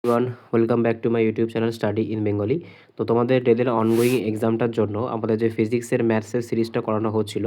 Everyone, welcome back to my YouTube channel study in Bengali. তো তোমাদের ডেদের ongoing এক্সামটার জন্য আমাদের যে ফিজিক্সের ম্যাথসের সিরিজটা করানো হচ্ছিল,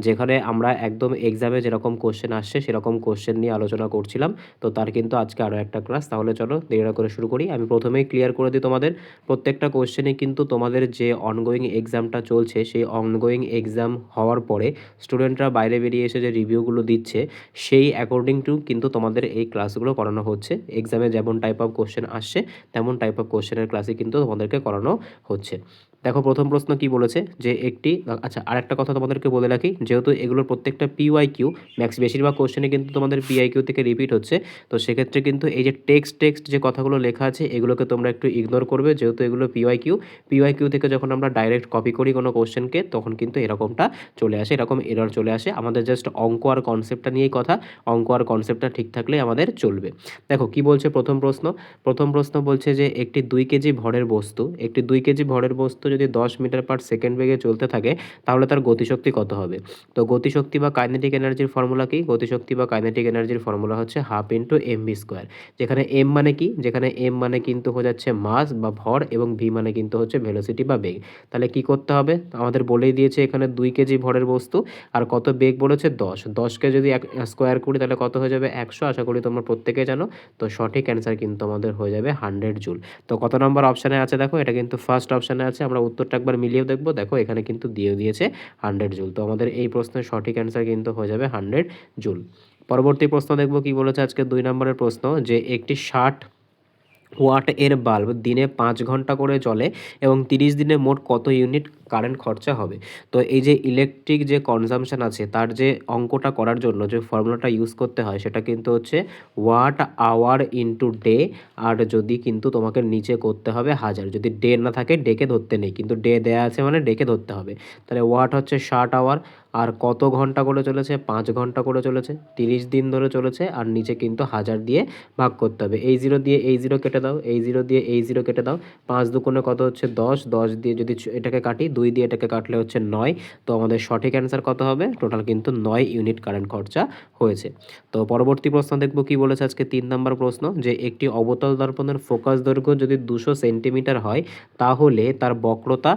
যেখানে আমরা একদম এক্সামে যেরকম কোশ্চেন আসছে সেরকম কোশ্চেন নিয়ে আলোচনা করছিলাম। তো তার কিন্তু আজকে আরও একটা ক্লাস। তাহলে চলো দেরি না করে শুরু করি। আমি প্রথমেই ক্লিয়ার করে দিই, তোমাদের প্রত্যেকটা কোশ্চেনে কিন্তু তোমাদের যে অনগোয়িং এক্সামটা চলছে সেই অনগোয়িং এক্সাম হওয়ার পরে স্টুডেন্টরা বাইরে বেরিয়ে এসে যে রিভিউগুলো দিচ্ছে সেই অ্যাকর্ডিং টু কিন্তু তোমাদের এই ক্লাসগুলো করানো হচ্ছে। এক্সামে যেমন টাইপ অফ কোশ্চেন আসছে তেমন টাইপ অফ কোশ্চেনের ক্লাসই কিন্তু তোমাদেরকে করানো হচ্ছে। দেখো প্রথম প্রশ্ন কি বলেছে, যে একটি আচ্ছা আরেকটা কথা তোমাদেরকে বলে রাখি, যেহেতু এগুলোর প্রত্যেকটা পিওয়াইকিউ বেশিরভাগ কোশ্চেনে কিন্তু তোমাদের পিআইকিউ থেকে রিপিট হচ্ছে, তো সেক্ষেত্রে কিন্তু এই যে টেক্সট যে কথাগুলো লেখা আছে এগুলোকে তোমরা একটু ইগনোর করবে, যেহেতু এগুলো পিওয়াইকিউ থেকে যখন আমরা ডাইরেক্ট কপি করি কোনো কোশ্চেনকে তখন কিন্তু এরকমটা চলে আসে, এরকম এরর চলে আসে। আমাদের জাস্ট অঙ্ক আর কনসেপ্টটা নিয়েই কথা, অঙ্ক আর কনসেপ্টটা ঠিক থাকলে আমাদের চলবে। দেখো কি বলছে প্রথম প্রশ্ন বলছে যে একটি 2 কেজি ভরের বস্তু যদি 10 মিটার পার সেকেন্ড বেগে চলতে থাকে তাহলে তার গতিশক্তি কত হবে। তো গতিশক্তি বা কাইনেটিক এনার্জির ফর্মুলা কি? গতিশক্তি বা কাইনেটিক এনার্জির ফর্মুলা হচ্ছে half into M V square. যেখানে এম মানে কি, যেখানে এম মানে কিন্তু হয়ে যাচ্ছে মাস বা ভর, এবং ভি মানে কিন্তু হচ্ছে ভেলোসিটি বা বেগ। তাহলে কি করতে হবে, আমাদের বলেই দিয়েছে এখানে 2 কেজি ভরের বস্তু আর কত বেগ বলেছে 10কে যদি স্কোয়ার করি তাহলে কত হয়ে যাবে 100। আশা করি তোমরা প্রত্যেকে জানো। তো সঠিক অ্যান্সার কিন্তু আমাদের হয়ে যাবে 100 জুল। তো কত নম্বর অপশানে আছে দেখো, এটা কিন্তু ফার্স্ট অপশানে আছে। আমরা উত্তরটা একবার মিলিয়ে দেখবো, দেখো এখানে কিন্তু দিয়ে দিয়েছে 100 জুল। তো আমাদের এই প্রশ্নের সঠিক অ্যান্সার কিন্তু হয়ে যাবে 100 জুল। পরবর্তী প্রশ্ন দেখবো কি বলেছে আজকে 2 নম্বরের প্রশ্ন, যে একটি 60 ওয়াট এর বাল্ব দিনে 5 ঘন্টা করে চলে এবং 30 দিনে মোট কত ইউনিট কারেন্ট খরচা হবে। তো এই যে ইলেকট্রিক যে কনজামশন আছে তার যে অঙ্কটা করার জন্য যে ফর্মুলাটা ইউজ করতে হয় সেটা কিন্তু হচ্ছে ওয়াট আওয়ার ইন্টু ডে। আর যদি কিন্তু তোমাকে নিচে করতে হবে হাজার, যদি ডে না থাকে ডেকে ধরতে নেই, কিন্তু ডে দেয়া আছে মানে ডেকে ধরতে হবে। তাহলে ওয়াট হচ্ছে 60 আওয়ার, আর কত ঘন্টা করে চলেছে 5 ঘন্টা করে চলেছে, 30 দিন ধরে চলেছে, আর নিচে কিন্তু হাজার দিয়ে ভাগ করতে হবে। এই জিরো দিয়ে এই জিরো কেটে দাও, এই জিরো দিয়ে এই জিরো কেটে দাও, 5 দুগুণে কত হচ্ছে 10, 10 দিয়ে যদি এটাকে কাটি 2 দিয়ে এটাকে কাটলে হচ্ছে 9। তো আমাদের সঠিক অ্যান্সার কত হবে, টোটাল কিন্তু 9 ইউনিট কারেন্ট খরচা হয়েছে। তো পরবর্তী প্রশ্ন দেখবো কি বলেছে আজকে 3 নম্বর প্রশ্ন, যে একটি অবতল দর্পণের ফোকাস দৈর্ঘ্য যদি 200 সেন্টিমিটার হয় তাহলে তার বক্রতা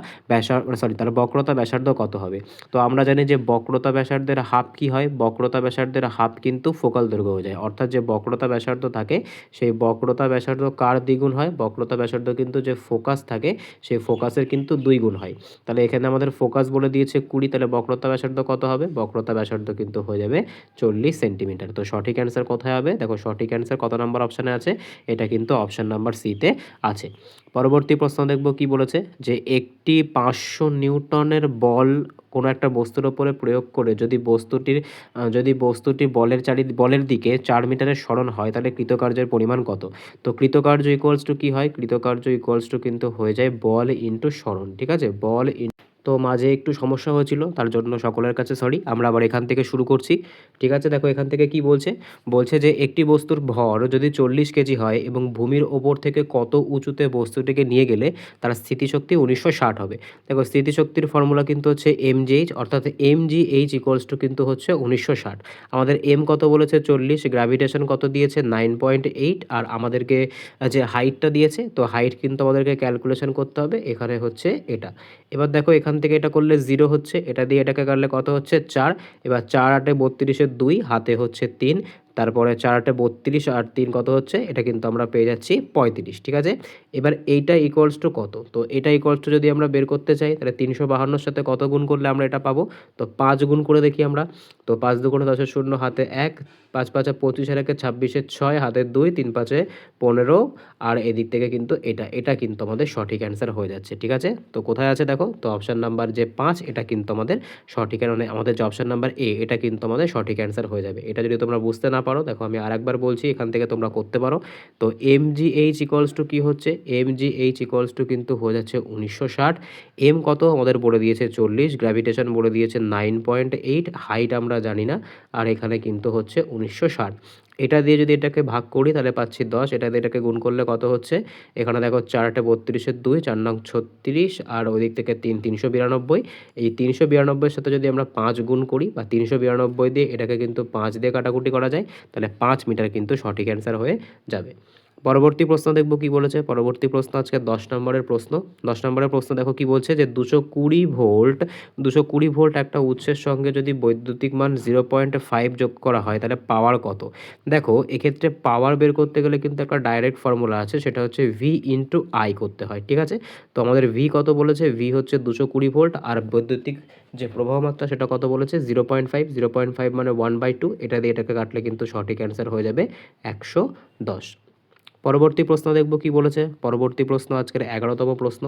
ব্যাসার্ধ কত হবে। তো আমরা জানি যে বক্রতা ব্যাসার্ধের হাফ কি হয়, বক্রতা ব্যাসার্ধের হাফ কিন্তু ফোকাল দৈর্ঘ্য হয়ে যায়। অর্থাৎ যে বক্রতা ব্যাসার্ধ থাকে সেই বক্রতা ব্যাসার্ধ কার দ্বিগুণ হয়, বক্রতা ব্যাসার্ধ কিন্তু যে ফোকাস থাকে সেই ফোকাসের কিন্তু 2 গুণ হয়। তাহলে এখানে আমাদের ফোকাস বলে দিয়েছে 20, তাহলে বক্রতা ব্যাসার্ধ কত হবে, বক্রতা ব্যাসার্ধ কিন্তু হয়ে যাবে 40 সেন্টিমিটার। তো সঠিক অ্যান্সার কোথায় হবে, দেখো সঠিক অ্যান্সার কত নম্বর অপশানে আছে, এটা কিন্তু অপশান নাম্বার সিতে আছে। পরবর্তী প্রশ্ন দেখব কি বলেছে, যে একটি 500 নিউটনের বল কোনো একটা বস্তুর ওপরে প্রয়োগ করে যদি বস্তুটি বলের দিকে 4 মিটারের সরণ হয় তাহলে কৃতকার্যের পরিমাণ কত। তো কৃতকার্য ইকুয়ালস টু কি হয়, কৃতকার্য ইকুয়ালস টু কিন্তু হয়ে যায় বল ইন্টু সরণ। ঠিক আছে, তো মাঝে একটু সমস্যা হয়েছিল তার জন্য সকলের কাছে সরি। আমরা আবার এখান থেকে শুরু করছি। ঠিক আছে, দেখো এখান থেকে কি বলছে, বলছে যে একটি বস্তুর ভর যদি 40 কেজি হয় এবং ভূমির ওপর থেকে কত উঁচুতে বস্তুটিকে নিয়ে গেলে তার স্থিতিশক্তি 1960 হবে। দেখো স্থিতিশক্তির ফর্মুলা কিন্তু হচ্ছে mgh, অর্থাৎ mgh ইকুয়ালস টু কিন্তু হচ্ছে 1960। আমাদের এম কত বলেছে 40, গ্র্যাভিটেশন কত দিয়েছে 9.8, আর আমাদেরকে যে হাইটটা দিয়েছে, তো হাইট কিন্তু আমাদেরকে ক্যালকুলেশন করতে হবে, এখানে হচ্ছে এটা। এবার দেখো এখান থেকে এটা করলে 0 হচ্ছে, এটা দিয়ে এটাকে কাটলে কত হচ্ছে 4। এবার 4 8 32 2, হাতে হচ্ছে 3, তারপরে 4 8 32 আর 3 কত হচ্ছে, এটা কিন্তু আমরা পেয়ে যাচ্ছি 35। ঠিক আছে, এবার এইটা ইকুয়ালস টু কত, তো এটা ইকুয়ালস টু যদি আমরা বের করতে চাই তাহলে 352 সাথে কত গুণ করলে আমরা এটা পাবো, তো 5 গুণ করে দেখি আমরা। তো 5 দুগুণে 10 0, হাতে 1, 5 5 25 আর 1 26 6, হাতে 2, 3 5 15, আর এদিক থেকে কিন্তু এটা কিন্তু আমাদের সঠিক অ্যান্সার হয়ে যাচ্ছে। ঠিক আছে, তো কোথায় আছে দেখো, তো অপশান নাম্বার যে 5 এটা কিন্তু আমাদের সঠিক, মানে আমাদের যে অপশান নাম্বার এ এটা কিন্তু আমাদের সঠিক অ্যান্সার হয়ে যাবে। এটা যদি তোমরা বুঝতে না পারো দেখো আমি আরেকবার বলছি, এখান থেকে তোমরা করতে পারো। তো mgh ইকুয়ালস টু কি হচ্ছে, mgh ইকুয়ালস টু কিন্তু হয়ে যাচ্ছে 1960। এম কত আমাদের বলে দিয়েছে 40, গ্র্যাভিটেশন বলে দিয়েছে 9.8, হাইট আমরা জানি না, আর এখানে কিন্তু হচ্ছে 1960। এটা দিয়ে যদি এটাকে ভাগ করি তাহলে পাচ্ছি 10, এটা দিয়ে এটাকে গুণ করলে কত হচ্ছে, এখানে দেখো 4 8 32 2, 4 9 36, আর ওই দিক থেকে 3 392। এই 392-এর সাথে যদি আমরা 5 গুণ করি বা 392 দিয়ে এটাকে কিন্তু 5 দিয়ে কাটাকুটি করা যায়, তাহলে 5 মিটার কিন্তু সঠিক অ্যান্সার হয়ে যাবে। পরবর্তী প্রশ্ন দেখব কি বলেছে। পরবর্তী প্রশ্ন আজকে 10 নম্বরের প্রশ্ন। 10 নম্বরের প্রশ্ন দেখো কি বলছে যে 220 ভোল্ট একটা উৎসের সঙ্গে যদি বৈদ্যুতিক মান 0.5 যোগ করা হয় তাহলে পাওয়ার কত? দেখো এক্ষেত্রে পাওয়ার বের করতে গেলে কিন্তু একটা ডাইরেক্ট ফর্মুলা আছে, সেটা হচ্ছে V ইন্টু I করতে হয়, ঠিক আছে। তো আমাদের V কত বলেছে? V হচ্ছে 220 ভোল্ট, আর বৈদ্যুতিক যে প্রবাহ মাত্রা সেটা কত বলেছে? 0.5 মানে 1/2। এটা দিয়ে এটাকে কাটলে কিন্তু সঠিক অ্যান্সার হয়ে যাবে 110। পরবর্তী প্রশ্ন দেখব কি বলেছে। পরবর্তী প্রশ্ন আজকের 11তম প্রশ্ন।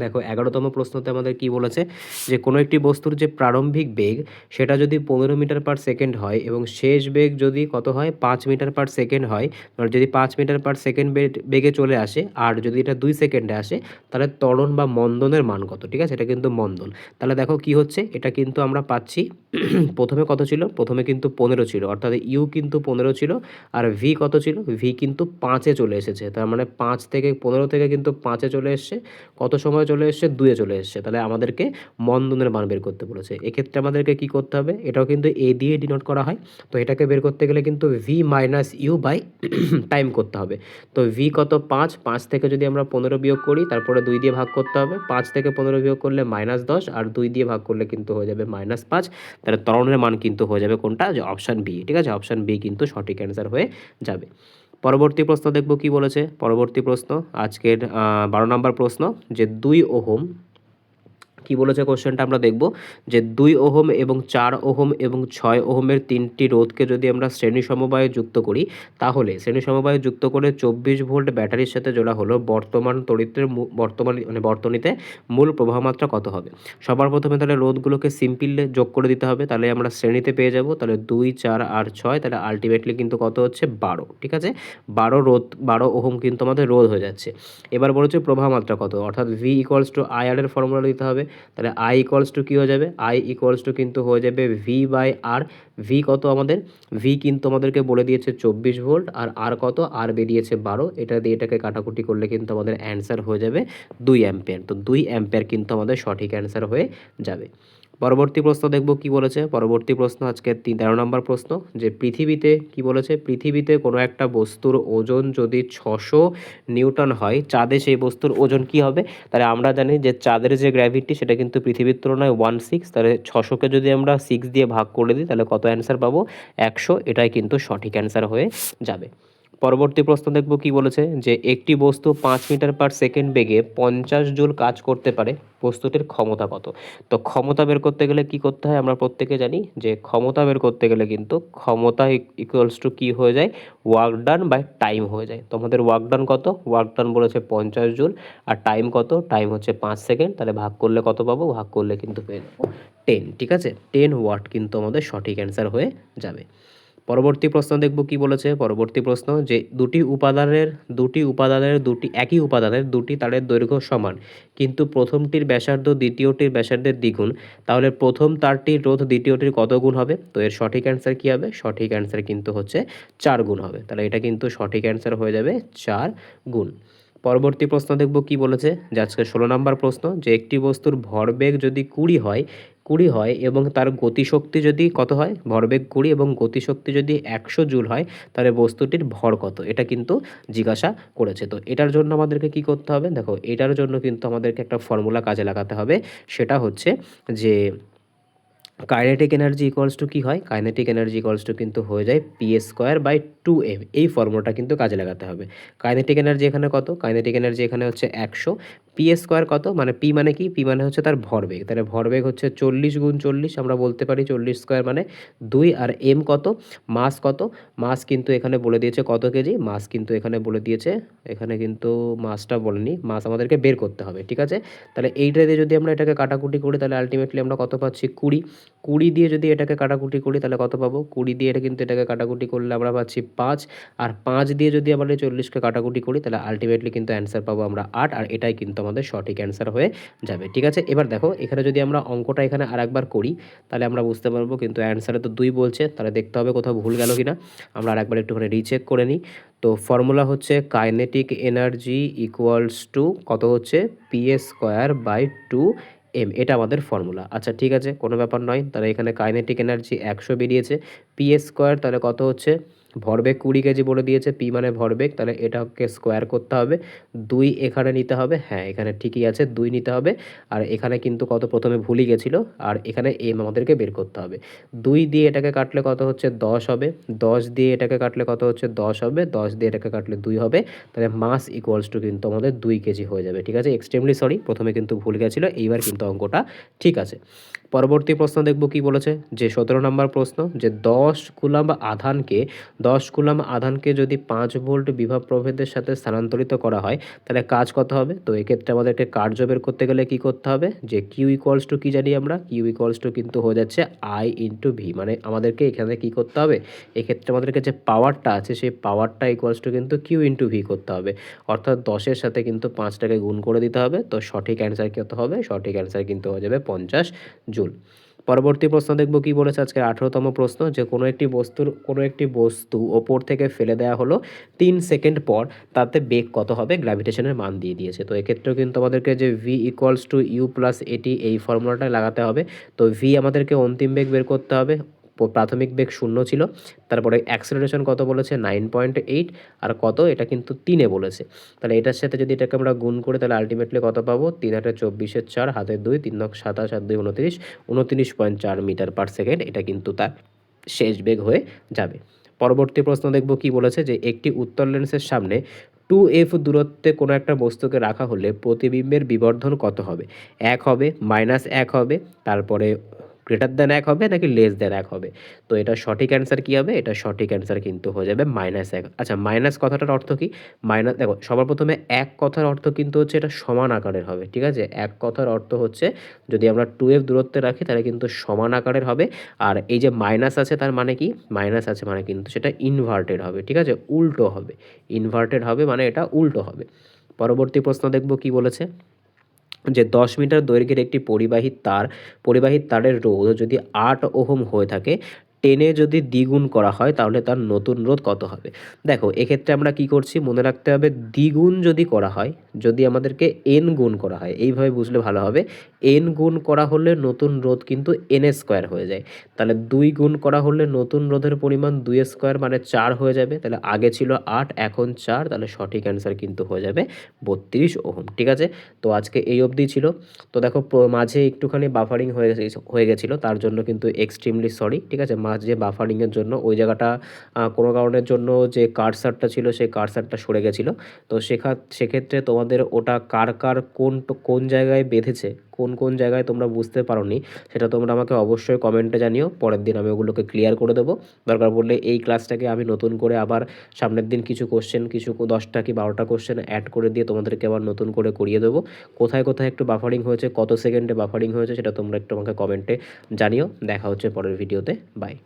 দেখো 11তম প্রশ্নতে আমাদের কি বলেছে যে কোনো একটি বস্তুর যে প্রারম্ভিক বেগ সেটা যদি 15 মিটার পার সেকেন্ড হয় এবং শেষ বেগ যদি কত হয় 5 মিটার পার সেকেন্ড হয়, মানে যদি 5 মিটার পার সেকেন্ড বেগে চলে আসে আর যদি এটা 2 সেকেন্ডে আসে তাহলে ত্বরণ বা মন্দনের মান কত, ঠিক আছে। এটা কিন্তু মন্দন। তাহলে দেখো কি হচ্ছে, এটা কিন্তু আমরা পাচ্ছি প্রথমে কত ছিল? প্রথমে কিন্তু 15 ছিল, অর্থাৎ ইউ কিন্তু 15 ছিল, আর ভি কত ছিল? ভি কিন্তু 5-এ চলে এসেছে। তার মানে 5 থেকে 15 থেকে কিন্তু 5-এ চলে এসছে। কত সময় চলে এসছে? 2-এ চলে এসছে। তাহলে আমাদেরকে মন্দনের মান বের করতে বলেছে। এক্ষেত্রে আমাদেরকে কি করতে হবে? এটাও কিন্তু এ দিয়ে ডিনোট করা হয়। তো এটাকে বের করতে গেলে কিন্তু V minus U by time করতে হবে। তো ভি কত? 5। 5 থেকে যদি আমরা 15 বিয়োগ করি তারপরে 2 দিয়ে ভাগ করতে হবে। 5 থেকে 15 বিয়োগ করলে -10, আর 2 দিয়ে ভাগ করলে কিন্তু হয়ে যাবে -5। তাহলে ত্বরণের মান কিন্তু হয়ে যাবে কোনটা? যে অপশান বি, ঠিক আছে। অপশান বি কিন্তু সঠিক অ্যান্সার হয়ে যাবে। পরবর্তী প্রশ্ন দেখব কি বলেছে। পরবর্তী প্রশ্ন আজকের 12 নম্বর প্রশ্ন, যে 2 ওহম কি বলেছে কোশ্চেনটা আমরা দেখব যে 2 ওহম এবং 4 ওহম এবং 6 ওহমের তিনটি রোধকে যদি আমরা শ্রেণী সমবায়ে যুক্ত করি, তাহলে শ্রেণী সমবায়ে যুক্ত করে 24 ভোল্ট ব্যাটারির সাথে জোড়া হলো বর্তমান তড়িতের বর্তনীতে মূল প্রবাহ মাত্রা কত হবে? সবার প্রথমে তাহলে রোধগুলোকে সিম্পল যোগ করে দিতে হবে, তাহলে আমরা শ্রেণীতে পেয়ে যাব। তাহলে 2, 4 আর 6, তাহলে আলটিমেটলি কিন্তু কত হচ্ছে? 12, ঠিক আছে। 12 ওহম কিন্তু আমাদের রোধ হয়ে যাচ্ছে। এবার বলেছে প্রবাহ মাত্রা কত, অর্থাৎ ভি ইকুয়ালস টু আই আর এর ফর্মুলা দিতে হবে। তাহলে আই ইকুয়ালস টু কী হয়ে যাবে? আই ইকুয়ালস টু কিন্তু হয়ে যাবে ভি বাই আর। ভি কত আমাদের? ভি কিন্তু আমাদেরকে বলে দিয়েছে 24 ভোল্ট, আর কত? আর বেরিয়েছে 12। এটা দিয়ে এটাকে কাটাকুটি করলে কিন্তু আমাদের অ্যান্সার হয়ে যাবে 2 অ্যাম্পিয়ার। তো 2 অ্যাম্পিয়ার কিন্তু আমাদের সঠিক অ্যান্সার হয়ে যাবে। পরবর্তী প্রশ্ন দেখব কি বলেছে। পরবর্তী প্রশ্ন আজকে 13 নম্বর প্রশ্ন, যে পৃথিবীতে কি বলেছে, পৃথিবীতে কোনো একটা বস্তুর ওজন যদি 600 নিউটন হয়, চাঁদে সেই বস্তুর ওজন কি হবে? তাহলে আমরা জানি যে চাঁদের যে গ্র্যাভিটি সেটা কিন্তু পৃথিবীর তুলনায় 16, তাহলে 600কে যদি আমরা 6 দিয়ে ভাগ করে দিই তাহলে কত অ্যান্সার পাবো? 100। এটাই কিন্তু সঠিক অ্যান্সার হয়ে যাবে। পরবর্তী প্রশ্ন দেখব কি বলেছে, যে একটি বস্তু 5 মিটার পার সেকেন্ড বেগে 50 জুল কাজ করতে পারে, বস্তুটির ক্ষমতা কত? তো ক্ষমতা বের করতে গেলে কি করতে হয়? আমরা প্রত্যেকে জানি যে ক্ষমতা বের করতে গেলে কিন্তু ক্ষমতা ইকুয়ালস টু কী হয়ে যায়? ওয়ার্ক ডান বাই টাইম হয়ে যায়। তো আমাদের ওয়ার্ক ডান কত? ওয়ার্ক ডান বলেছে 50 জুল, আর টাইম কত? টাইম হচ্ছে 5 সেকেন্ড। তাহলে ভাগ করলে কত পাবো? ভাগ করলে কিন্তু পেয়ে যাবো 10, ঠিক আছে। 10 ওয়াট কিন্তু আমাদের সঠিক অ্যান্সার হয়ে যাবে। পরবর্তী প্রশ্ন দেখব কি বলেছে। পরবর্তী প্রশ্ন, যে একই উপাদানের দুটি তারের দৈর্ঘ্য সমান, কিন্তু প্রথমটির ব্যাসার্ধ দ্বিতীয়টির ব্যাসার্ধের দ্বিগুণ, তাহলে প্রথম তারটির রোধ দ্বিতীয়টির কত গুণ হবে? তো এর সঠিক অ্যান্সার কি হবে? সঠিক অ্যান্সার কিন্তু হচ্ছে 4 গুণ হবে। তাহলে এটা কিন্তু সঠিক অ্যান্সার হয়ে যাবে 4 গুণ। পরবর্তী প্রশ্ন দেখব কি বলেছে, যে আজকে 16 নম্বর প্রশ্ন, যে একটি বস্তুর ভরবেগ যদি 20 হয় এবং তার গতিশক্তি যদি কত হয়? ভরবেগ 20 এবং গতিশক্তি যদি 100 জুল হয়, তাহলে বস্তুটির ভর কত? এটা কিন্তু জিজ্ঞাসা করেছে। তো এটার জন্য আমাদেরকে কি করতে হবে? দেখো এটার জন্য কিন্তু আমাদেরকে একটা ফর্মুলা কাজে লাগাতে হবে, সেটা হচ্ছে যে কাইনেটিক এনার্জি ইকুয়ালস টু কী হয়? কাইনেটিক এনার্জি ইকুয়ালস টু কিন্তু হয়ে যায় P²/2m। এই ফর্মুলাটা কিন্তু কাজে লাগাতে হবে। কাইনেটিক এনার্জি এখানে কত? কাইনেটিক এনার্জি এখানে হচ্ছে 100। P² কত? মানে P মানে কি? P মানে হচ্ছে তার ভরবেগ। তাহলে ভরবেগ হচ্ছে 40 গুণ 40, আমরা বলতে পারি 40² মানে 2। আর m কত? মাস কত? মাস কিন্তু এখানে বলে দিয়েছে কত কেজি? মাস কিন্তু এখানে বলে দিয়েছে, এখানে কিন্তু মাসটা বলেনি, মাস আমাদেরকে বের করতে হবে, ঠিক আছে। তাহলে এইটা দিয়ে যদি আমরা এটাকে কাটাকুটি করি তাহলে আলটিমেটলি আমরা কত পাচ্ছি? 20। 20 দিয়ে যদি এটাকে কাটাকুটি করি তাহলে কত পাবো? 20 দিয়ে এটা কিন্তু এটাকে কাটাকুটি করলে আমরা পাচ্ছি 5। আর 5 দিয়ে যদি আমরা 40কে কাটাকুটি করি তাহলে আলটিমেটলি কিন্তু অ্যান্সার পাবো আমরা 8। আর এটাই কিন্তু আমাদের সঠিক অ্যান্সার হয়ে যাবে, ঠিক আছে। এবার দেখো এখানে যদি আমরা অঙ্কটা এখানে আরেকবার করি তাহলে আমরা বুঝতে পারবো, কিন্তু অ্যান্সারে তো 2 বলছে, তাহলে দেখতে হবে কোথাও ভুল গেল কিনা। আমরা আরেকবার একটুখানি রিচেক করে নিই। তো ফর্মুলা হচ্ছে কাইনেটিক এনার্জি ইকুয়ালস টু কত হচ্ছে? P²/2m। এটা আমাদের ফর্মুলা। আচ্ছা ঠিক আছে, কোনো ব্যাপার নয়। তাহলে এখানে কাইনেটিক এনার্জি 100 বেরিয়েছে, P² তাহলে কত হচ্ছে? ভরবেগ 20 কেজি বলে দিয়েছে, পি মানে ভরবেগ, তাহলে এটাকে স্কোয়ার করতে হবে। 2 এখানে নিতে হবে, হ্যাঁ এখানে ঠিকই আছে 2 নিতে হবে। আর এখানে কিন্তু কত প্রথমে ভুলই গেছিলো, আর এখানে এম আমাদেরকে বের করতে হবে। 2 দিয়ে এটাকে কাটলে কত হচ্ছে 10 হবে, 10 দিয়ে এটাকে কাটলে কত হচ্ছে 10 হবে, 10 দিয়ে এটাকে কাটলে 2 হবে, তাহলে মাস ইকুয়ালস টু কিন্তু আমাদের 2 কেজি হয়ে যাবে। ঠিক আছে, এক্সট্রিমলি সরি, প্রথমে কিন্তু ভুল গেছিলো, এইবার কিন্তু অঙ্কটা ঠিক আছে। পরবর্তী প্রশ্ন দেখব কি বলেছে, যে 17 নম্বর প্রশ্ন, যে 10 কুলাম্ব আধানকে 10 কুলাম্ব আধানকে যদি 5 ভোল্ট বিভব প্রভেদের সাথে স্থানান্তরিত করা হয় তাহলে কাজ কত হবে। তো এক্ষেত্রে আমাদেরকে কার্য বের করতে গেলে কি করতে হবে, যে কিউ ইকুয়ালস টু কী জানি আমরা, কিউ ইকুয়ালস টু কিন্তু হয়ে যাচ্ছে আই ইন্টু ভি, মানে আমাদেরকে এখানে কি করতে হবে, এক্ষেত্রে আমাদেরকে যে পাওয়ারটা আছে সেই পাওয়ারটা ইকুয়ালস টু কিন্তু কিউ ইন্টু ভি করতে হবে, অর্থাৎ 10-এর সাথে কিন্তু 5টাকে গুণ করে দিতে হবে। তো সঠিক অ্যান্সার কত হবে, সঠিক অ্যান্সার কিন্তু হয়ে যাবে 50 জুল। পরবর্তী প্রশ্ন দেখব কি বলেছে, আজকে 18তম প্রশ্ন, যে কোনো একটি বস্তু ওপর থেকে ফেলে দেওয়া হলো 3 সেকেন্ড পর তাতে বেগ কত হবে, গ্র্যাভিটেশনের মান দিয়ে দিয়েছে। তো এক্ষেত্রেও কিন্তু আমাদেরকে যে V equals to U plus A T এই ফর্মুলাটা লাগাতে হবে। তো ভি আমাদেরকে অন্তিম বেগ বের করতে হবে, প্রাথমিক বেগ 0 ছিল, তারপরে অ্যাক্সেলারেশন কত বলেছে 9.8, আর কত এটা কিন্তু 3-এ বলেছে। তাহলে এটার সাথে যদি এটাকে আমরা গুণ করি তাহলে আলটিমেটলি কত পাবো, 3 8 24 4 হাতে 2, 3 9 27 আর 2 29, 29.4 মিটার পার সেকেন্ড, এটা কিন্তু তার শেষ বেগ হয়ে যাবে। পরবর্তী প্রশ্ন দেখব কি বলেছে, যে একটি উত্তর লেন্সের সামনে 2f দূরত্বে কোনো একটা বস্তুকে রাখা হলে প্রতিবিম্বের বিবর্ধন কত হবে, 1 হবে, -1 হবে, তারপরে গ্রেটার দ্যান 1 হবে, নাকি লেস দ্যান 1 হবে। তো এটা সঠিক অ্যান্সার কী হবে, এটা সঠিক অ্যান্সার কিন্তু হয়ে যাবে -1। আচ্ছা, মাইনাস কথাটার অর্থ কী, মাইনাস দেখো সবার প্রথমে এক কথার অর্থ কিন্তু হচ্ছে এটা সমান আকারের হবে। ঠিক আছে, এক কথার অর্থ হচ্ছে যদি আমরা 2f দূরত্বে রাখি তাহলে কিন্তু সমান আকারের হবে। আর এই যে মাইনাস আছে তার মানে কি, মাইনাস আছে মানে কিন্তু সেটা ইনভার্টেড হবে। ঠিক আছে, উল্টো হবে, ইনভার্টেড হবে মানে এটা উল্টো হবে। পরবর্তী প্রশ্ন দেখব কি বলেছে, যে 10 মিটার দৈর্ঘ্যের একটি পরিবাহী তারের রোধ যদি 8 ওহম হয়ে থাকে, 10-এ যদি দ্বিগুণ করা হয় তাহলে তার নতুন রোধ কত হবে। দেখো এক্ষেত্রে আমরা কি করছি, মনে রাখতে হবে দ্বিগুণ যদি করা হয়, যদি আমাদেরকে n গুণ করা হয়, এইভাবে বুঝলে ভালো হবে। n গুণ করা হলে নতুন রোধ কিন্তু n স্কোয়ার হয়ে যায়, তাহলে 2 গুণ করা হলে নতুন রোধের পরিমাণ 2 স্কোয়ার মানে 4 হয়ে যাবে, তাহলে আগে ছিল 8 এখন 4, তাহলে সঠিক অ্যান্সার কিন্তু হয়ে যাবে 32 ওহম। ঠিক আছে, তো আজকে এই অবধি ছিল। তো দেখো মাঝে একটুখানি বাফারিং হয়ে গেছিলো, তার জন্য কিন্তু এক্সট্রিমলি সরি। ঠিক আছে, মাঝে বাফারিংয়ের জন্য ওই জায়গাটা কোনো কারণের জন্য যে কার্সারটা ছিল সেই কার্সারটা সরে গেছিলো। তো সেক্ষেত্রে তোমাদের ওটা কার কোন জায়গায় বেঁধেছে, কোন জায়গায় তোমরা বুঝতে পারোনি, সেটা তোমরা আমাকে অবশ্যই কমেন্টে জানিও, পরের দিন আমি ওগুলোকে ক্লিয়ার করে দেবো। দরকার পড়লে এই ক্লাসটাকে আমি নতুন করে আবার সামনের দিন কিছু 10টা কি 12টা কোশ্চেন অ্যাড করে দিয়ে তোমাদেরকে আবার নতুন করে করিয়ে দেবো। কোথায় কোথায় একটু বাফারিং হয়েছে, কত সেকেন্ডে বাফারিং হয়েছে, সেটা তোমরা একটু আমাকে কমেন্টে জানিও। দেখা হচ্ছে পরের ভিডিওতে, বাই।